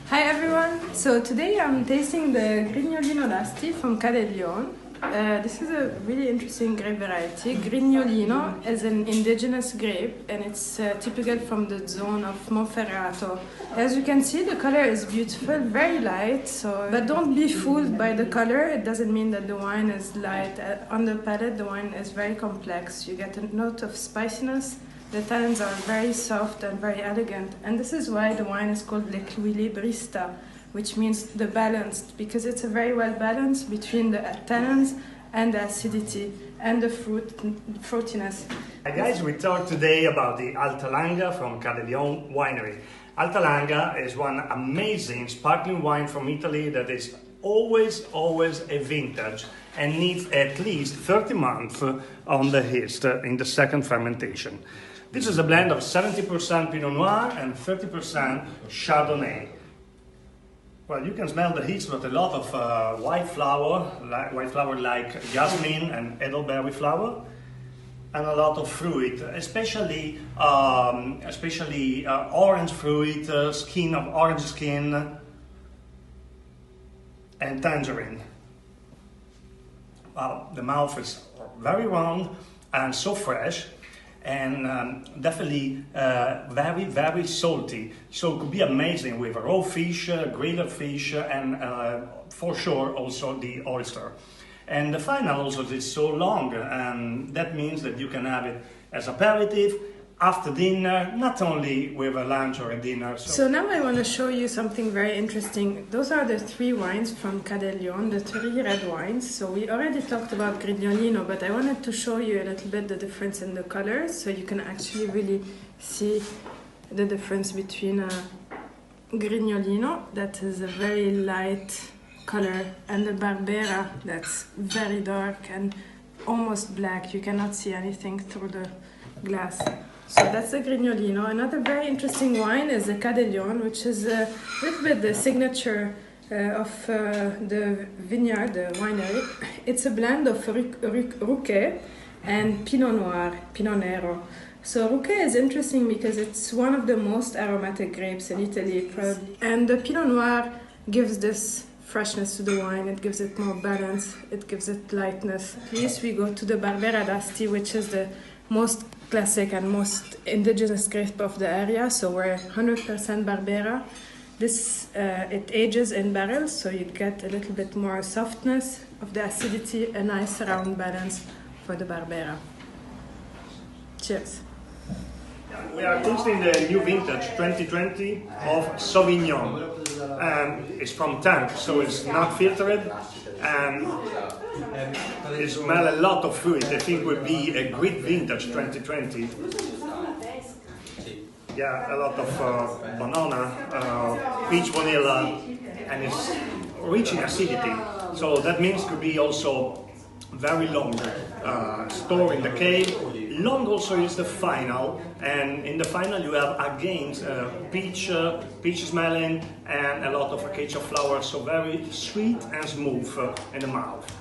Hi everyone! So today I'm tasting the Grignolino d'Asti from Cadeglione. This is a really interesting grape variety. Grignolino is an indigenous grape and it's typical from the zone of Monferrato. As you can see, the color is beautiful, very light, but don't be fooled by the color. It doesn't mean that the wine is light. On the palate, the wine is very complex. You get a note of spiciness. The tannins are very soft and very elegant, and this is why the wine is called l'equilibrista, which means the balanced, because it's a very well balanced between the tannins and the acidity and the fruitiness. Hi guys, we talk today about the Altalanga from Cadeglione Winery. Altalanga is one amazing sparkling wine from Italy that is always a vintage and needs at least 30 months on the yeast in the second fermentation. This is a blend of 70% Pinot Noir and 30% Chardonnay. Well, you can smell the yeast with a lot of white flower like jasmine and elderberry flower, and a lot of fruit, especially orange fruit, skin of orange skin, and tangerine. Wow, the mouth is very round and so fresh, and definitely very salty. So it could be amazing with raw fish, grilled fish, and for sure also the oyster. And the final also is so long, and that means that you can have it as aperitif, after dinner, not only with a lunch or a dinner. So now I want to show you something very interesting. Those are the three wines from Cadeglione, the three red wines. So we already talked about Grignolino, but I wanted to show you a little bit the difference in the colors, so you can actually really see the difference between Grignolino, that is a very light color, and the Barbera, that's very dark and almost black. You cannot see anything through the glass. So that's the Grignolino. Another very interesting wine is the Cadeglione, which is a little bit the signature of the vineyard, the winery. It's a blend of Rouquet and Pinot Noir, Pinot Nero. So Rouquet is interesting because it's one of the most aromatic grapes in Italy, and the Pinot Noir gives this freshness to the wine. It gives it more balance, it gives it lightness. Next we go to the Barbera d'Asti, which is the most classic and most indigenous grape of the area, so we're 100% Barbera. This it ages in barrels, so you get a little bit more softness of the acidity, a nice round balance for the Barbera. Cheers. We are tasting the new vintage 2020 of Sauvignon. It's from tank, so it's not filtered, and it smells a lot of fruit. I think would be a great vintage 2020. Yeah, a lot of banana, peach vanilla, and it's rich in acidity. So that means it could be also very long store in the cave. Long also is the final, and in the final you have again peach smelling and a lot of acacia flowers, so very sweet and smooth in the mouth.